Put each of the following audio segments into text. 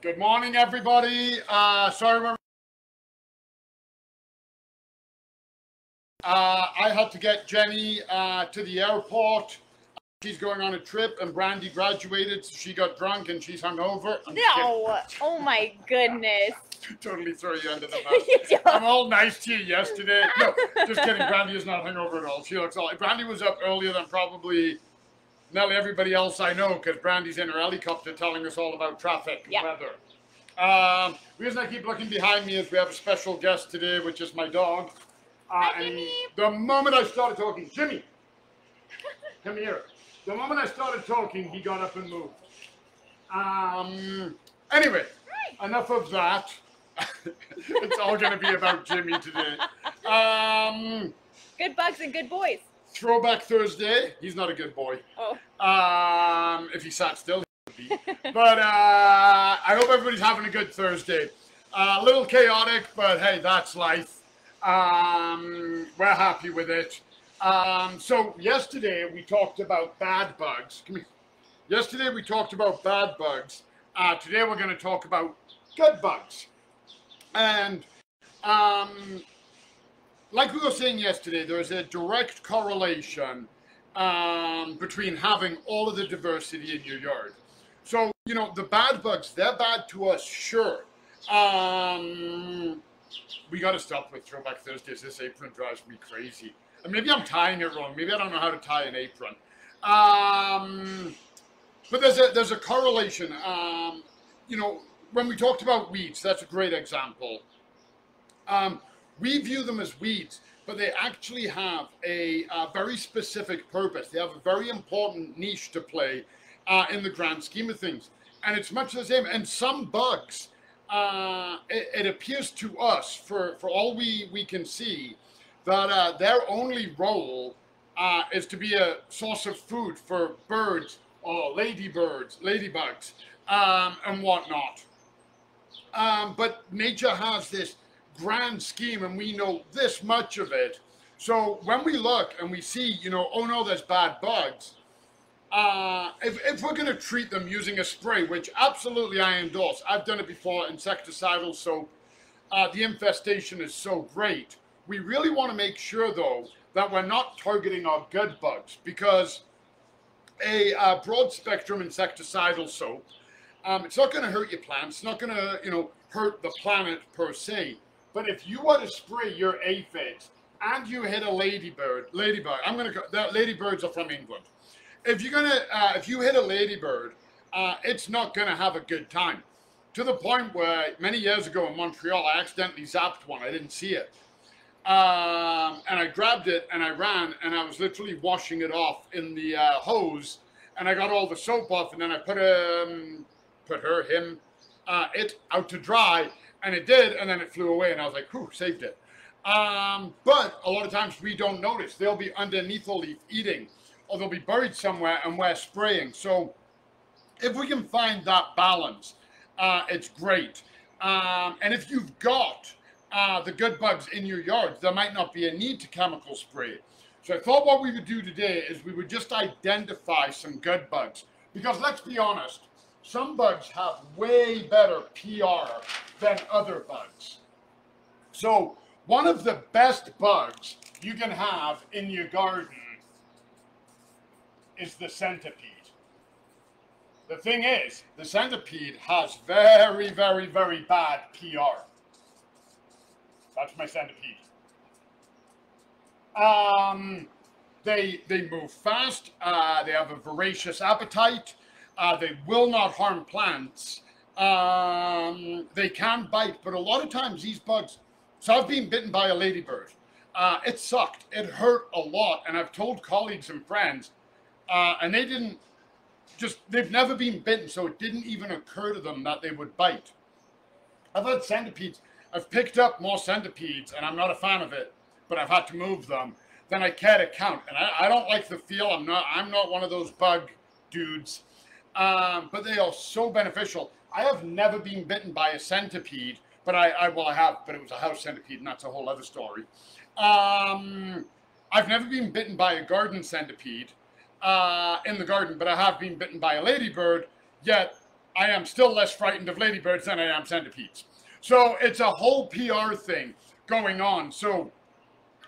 Good morning, everybody. Sorry, I had to get Jenny to the airport. She's going on a trip, and Brandy graduated, so she got drunk and she's hungover. No! Oh my goodness. Totally throw you under the bus. I'm all nice to you yesterday. No, just kidding. Brandy is not hungover at all. She looks all. Brandy was up earlier than probably nearly everybody else I know, because Brandy's in her helicopter telling us all about traffic and weather. The reason I keep looking behind me is we have a special guest today, which is my dog. Hi, and Jimmy. the moment I started talking, Jimmy, come here. The moment I started talking, he got up and moved. Anyway, enough of that. It's all going to be about Jimmy today. Good bugs and good boys. Throwback Thursday. He's not a good boy. Oh. If he sat still, he would be. But I hope everybody's having a good Thursday. A little chaotic, but hey, that's life. We're happy with it. So yesterday we talked about bad bugs. Come here. Yesterday we talked about bad bugs. Today we're going to talk about good bugs. And like we were saying yesterday, there's a direct correlation between having all of the diversity in your yard. So, you know, the bad bugs, they're bad to us, sure. We got to stop with Throwback Thursdays. This apron drives me crazy. And maybe I'm tying it wrong. Maybe I don't know how to tie an apron. But there's a correlation. You know, when we talked about weeds, that's a great example. We view them as weeds, but they actually have a very specific purpose. They have a very important niche to play in the grand scheme of things. And it's much the same. And some bugs, it appears to us, for all we can see, that their only role is to be a source of food for birds or ladybugs, and whatnot. But nature has this grand scheme, and we know this much of it. So when we look and we see, you know, oh no, there's bad bugs, if we're going to treat them using a spray, which absolutely I endorse, I've done it before, insecticidal soap, the infestation is so great. We really want to make sure, though, that we're not targeting our good bugs, because a broad spectrum insecticidal soap, it's not going to hurt your plants, it's not going to, you know, hurt the planet per se. But if you were to spray your aphids and you hit a ladybug, ladybirds are from England. If you hit a ladybird, it's not gonna have a good time. To the point where many years ago in Montreal, I accidentally zapped one. I didn't see it, and I grabbed it and I ran, and I was literally washing it off in the hose, and I got all the soap off, and then I put it out to dry. And it did, and then it flew away, and I was like, whew, saved it. But a lot of times we don't notice. They'll be underneath a leaf eating, or they'll be buried somewhere, and we're spraying. So if we can find that balance, it's great. And if you've got the good bugs in your yard, there might not be a need to chemical spray. So I thought what we would do today is we would just identify some good bugs. Because let's be honest, some bugs have way better PR than other bugs. So one of the best bugs you can have in your garden is the centipede. The thing is, the centipede has very, very, very bad PR. That's my centipede. They move fast. They have a voracious appetite. They will not harm plants. They can bite, but a lot of times these bugs, so I've been bitten by a ladybird. It sucked. It hurt a lot. And I've told colleagues and friends, and they've never been bitten, so it didn't even occur to them that they would bite. I've had centipedes. I've picked up more centipedes, and I'm not a fan of it, but I've had to move them, than I care to count. And I don't like the feel. I'm not one of those bug dudes. But they are so beneficial. I have never been bitten by a centipede, but I have, but it was a house centipede, and that's a whole other story. I've never been bitten by a garden centipede in the garden, but I have been bitten by a ladybird, yet I am still less frightened of ladybirds than I am centipedes. So it's a whole PR thing going on. So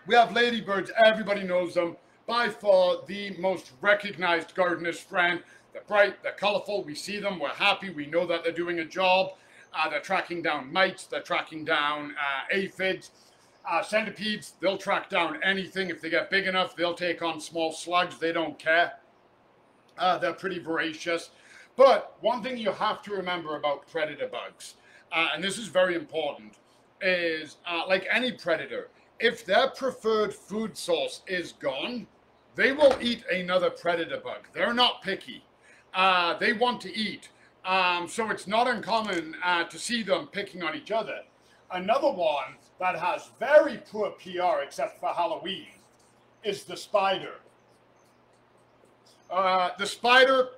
we have ladybirds, everybody knows them. By far the most recognized gardener's friend. They're bright, they're colorful, we see them, we're happy, we know that they're doing a job. They're tracking down mites, they're tracking down aphids. Centipedes, they'll track down anything. If they get big enough, they'll take on small slugs, they don't care. They're pretty voracious. But one thing you have to remember about predator bugs, and this is very important, is like any predator, if their preferred food source is gone, they will eat another predator bug. They're not picky. They want to eat. So it's not uncommon to see them picking on each other. Another one that has very poor PR, except for Halloween, is the spider. The spider,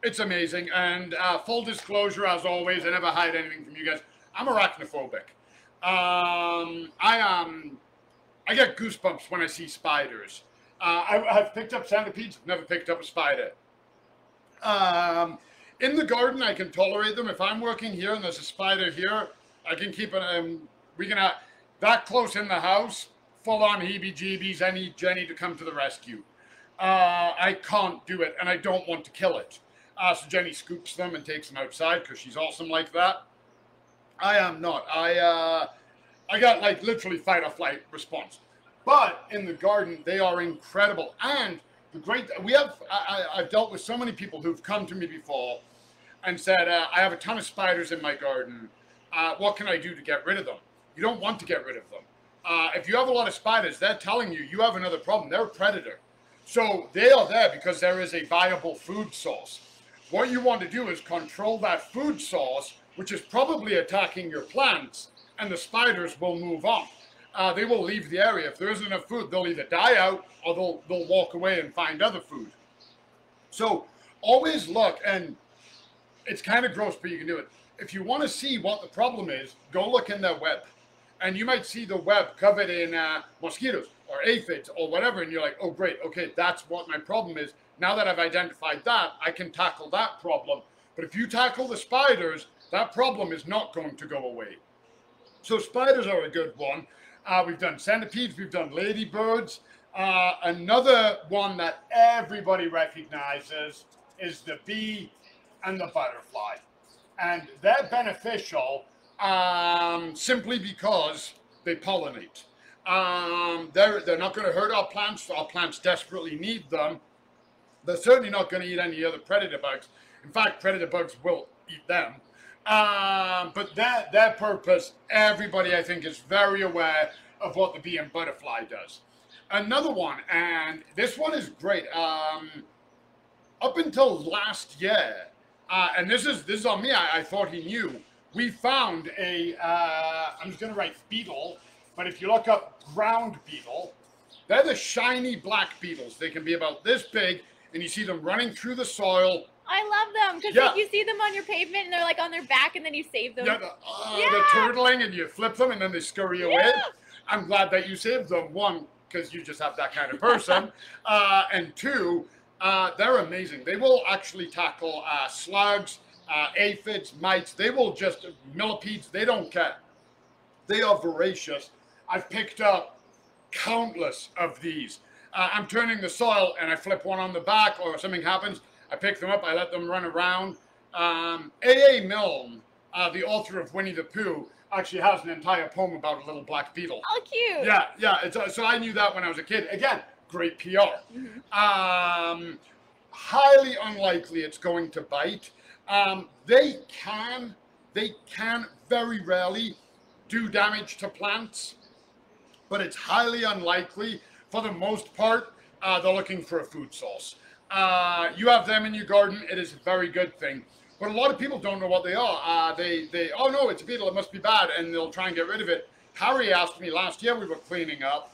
it's amazing. And full disclosure, as always, I never hide anything from you guys. I'm arachnophobic. I get goosebumps when I see spiders. I've picked up centipedes, never picked up a spider. In the garden, I can tolerate them. If I'm working here and there's a spider here, I can keep it. We can that close in the house, full on heebie-jeebies. I need Jenny to come to the rescue. I can't do it, and I don't want to kill it. So Jenny scoops them and takes them outside because she's awesome like that. I am not. I got like literally fight or flight response. But in the garden, they are incredible. And the great, I've dealt with so many people who've come to me before and said, I have a ton of spiders in my garden. What can I do to get rid of them? You don't want to get rid of them. If you have a lot of spiders, they're telling you you have another problem. They're a predator. So they are there because there is a viable food source. What you want to do is control that food source, which is probably attacking your plants, and the spiders will move on. They will leave the area. If there isn't enough food, they'll either die out or they'll walk away and find other food. So always look, and it's kind of gross, but you can do it. If you want to see what the problem is, go look in their web. And you might see the web covered in mosquitoes or aphids or whatever, and you're like, oh, great, okay, that's what my problem is. Now that I've identified that, I can tackle that problem. But if you tackle the spiders, that problem is not going to go away. So spiders are a good one. We've done centipedes, we've done ladybirds. Another one that everybody recognizes is the bee and the butterfly. And they're beneficial simply because they pollinate. They're not going to hurt our plants. Our plants desperately need them. They're certainly not going to eat any other predator bugs. In fact, predator bugs will eat them. But their purpose, everybody I think is very aware of what the bee and butterfly does. Another one, and this one is great. Up until last year, and this is on me, I thought he knew. We found I'm just going to write beetle, but if you look up ground beetle, they're the shiny black beetles. They can be about this big, and you see them running through the soil. I love them because like you see them on your pavement and they're like on their back and then you save them. Yeah, they're turtling and you flip them and then they scurry away. I'm glad that you saved them. One, because you just have that kind of person. And two, they're amazing. They will actually tackle slugs, aphids, mites. They will just, millipedes, they don't care. They are voracious. I've picked up countless of these. I'm turning the soil and I flip one on the back or something happens. I pick them up, I let them run around. A.A. Milne, the author of Winnie the Pooh, actually has an entire poem about a little black beetle. Oh, cute. Yeah. So I knew that when I was a kid. Again, great PR. Highly unlikely it's going to bite. They can very rarely do damage to plants, but it's highly unlikely. For the most part, they're looking for a food source. You have them in your garden, it is a very good thing. But a lot of people don't know what they are. They oh no, it's a beetle, it must be bad, and they'll try and get rid of it. Harry asked me last year, we were cleaning up,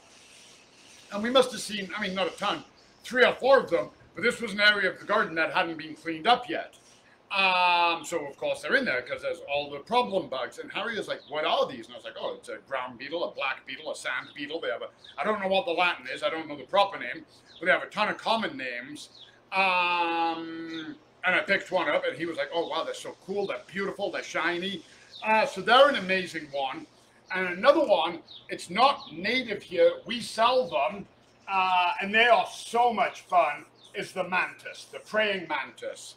and we must have seen, I mean, not a ton, 3 or 4 of them, but this was an area of the garden that hadn't been cleaned up yet. So of course they're in there because there's all the problem bugs. And Harry was like, what are these? And I was like, oh, it's a ground beetle, a black beetle, a sand beetle. They have I don't know what the Latin is. I don't know the proper name, but they have a ton of common names. and I picked one up, and he was like, oh, wow, they're so cool, they're beautiful, they're shiny. So they're an amazing one. And another one, it's not native here, we sell them, and they are so much fun, is the Mantis, the praying mantis.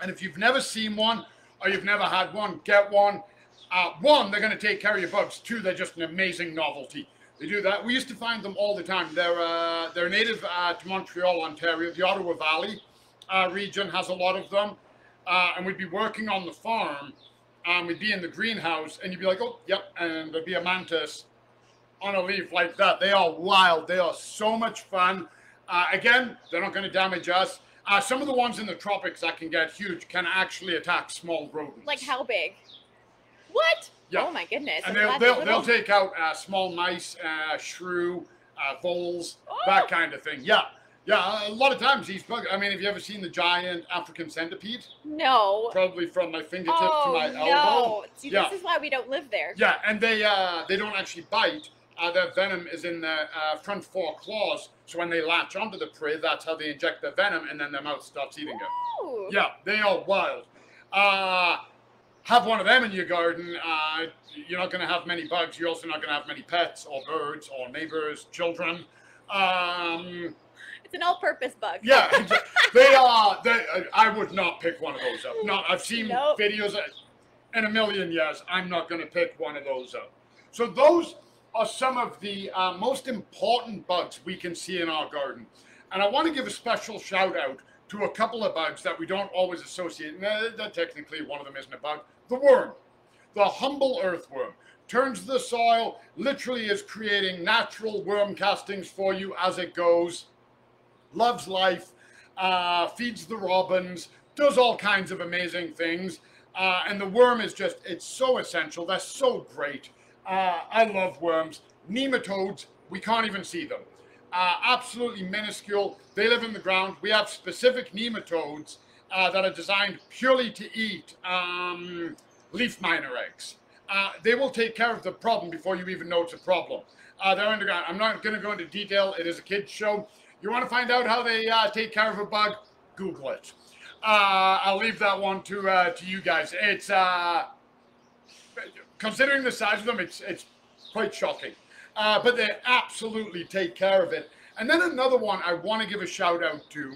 And if you've never seen one, or you've never had one, get one. One, they're going to take care of your bugs. Two, they're just an amazing novelty. They do that. We used to find them all the time. They're native to Montreal, Ontario. The Ottawa Valley region has a lot of them. And we'd be working on the farm. We'd be in the greenhouse, and you'd be like, oh, yep, and there'd be a mantis on a leaf like that. They are wild. They are so much fun. Again, they're not going to damage us. Some of the ones in the tropics that can get huge can actually attack small rodents. Like how big? What? Yeah. Oh my goodness. And they'll take out small mice, shrew, voles, that kind of thing. Yeah. Yeah, a lot of times these bugs, I mean, have you ever seen the giant African centipede? No. Probably from my fingertip to my elbow. No. See, yeah. This is why we don't live there. Yeah, and they don't actually bite. Their venom is in their front four claws, so when they latch onto the prey, that's how they inject their venom, and then their mouth starts eating it. Yeah, they are wild. Have one of them in your garden. You're not going to have many bugs. You're also not going to have many pets or birds or neighbors, children. It's an all-purpose bug. Yeah, they are. I would not pick one of those up. No, I've seen videos. In a million years, I'm not going to pick one of those up. So those are some of the most important bugs we can see in our garden. And I want to give a special shout out to a couple of bugs that we don't always associate. That technically one of them isn't a bug. The worm, the humble earthworm, turns the soil, literally is creating natural worm castings for you as it goes, loves life, feeds the robins, does all kinds of amazing things. And the worm is just, it's so essential. They're so great. I love worms. Nematodes, we can't even see them. Absolutely minuscule. They live in the ground. We have specific nematodes that are designed purely to eat leaf miner eggs. They will take care of the problem before you even know it's a problem. They're underground. I'm not going to go into detail. It is a kid's show. You want to find out how they take care of a bug? Google it. I'll leave that one to you guys. It's considering the size of them, it's quite shocking. But they absolutely take care of it. And then another one I want to give a shout out to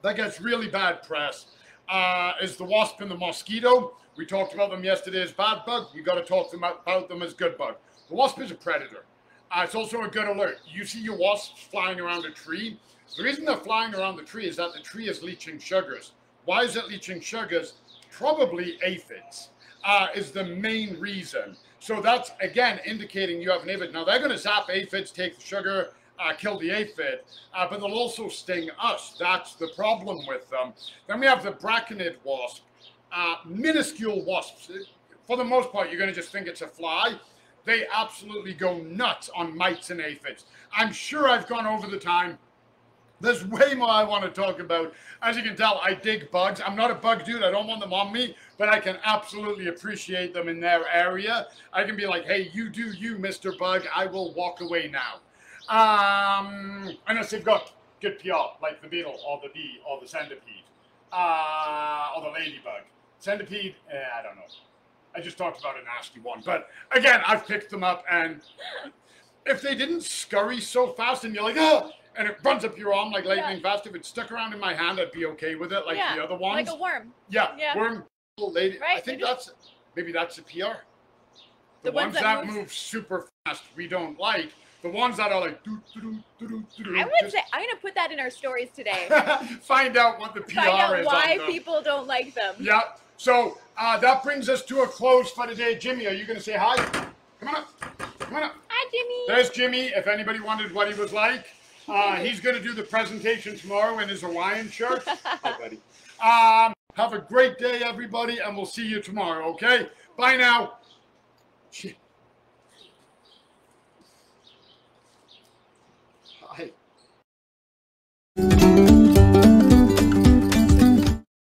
that gets really bad press is the wasp and the mosquito. We talked about them yesterday as bad bug. We got to talk about them as good bug. The wasp is a predator. It's also a good alert. You see your wasps flying around a tree. The reason they're flying around the tree is that the tree is leaching sugars. Why is it leaching sugars? Probably aphids is the main reason. So that's, again, indicating you have an aphid. Now, they're going to zap aphids, take the sugar, kill the aphid, but they'll also sting us. That's the problem with them. Then we have the braconid wasp. Minuscule wasps. For the most part, you're going to just think it's a fly. They absolutely go nuts on mites and aphids. I'm sure I've gone over the time. There's way more I want to talk about. As you can tell, I dig bugs. I'm not a bug dude. I don't want them on me, but I can absolutely appreciate them in their area. I can be like, hey, you do you, Mr. Bug. I will walk away now. Unless they've got good PR, like the beetle or the bee or the centipede or the ladybug. Centipede, I don't know. I just talked about a nasty one. But again, I've picked them up, and if they didn't scurry so fast and you're like, oh, and it runs up your arm like lightning fast, if it stuck around in my hand, I'd be okay with it, like the other ones. Like a worm. Yeah, worm, lady. Right, I think maybe that's a PR. The ones that move super fast, we don't like. The ones that are like, I would say, I'm going to put that in our stories today. Find out what the PR is. Find out why on them. people don't like them. Yeah. So that brings us to a close for today. Jimmy, are you going to say hi? Come on up. Come on up. Hi, Jimmy. There's Jimmy. If anybody wondered what he was like, he's going to do the presentation tomorrow in his Hawaiian shirt. Hi, buddy. Have a great day, everybody, and we'll see you tomorrow, okay? Bye now.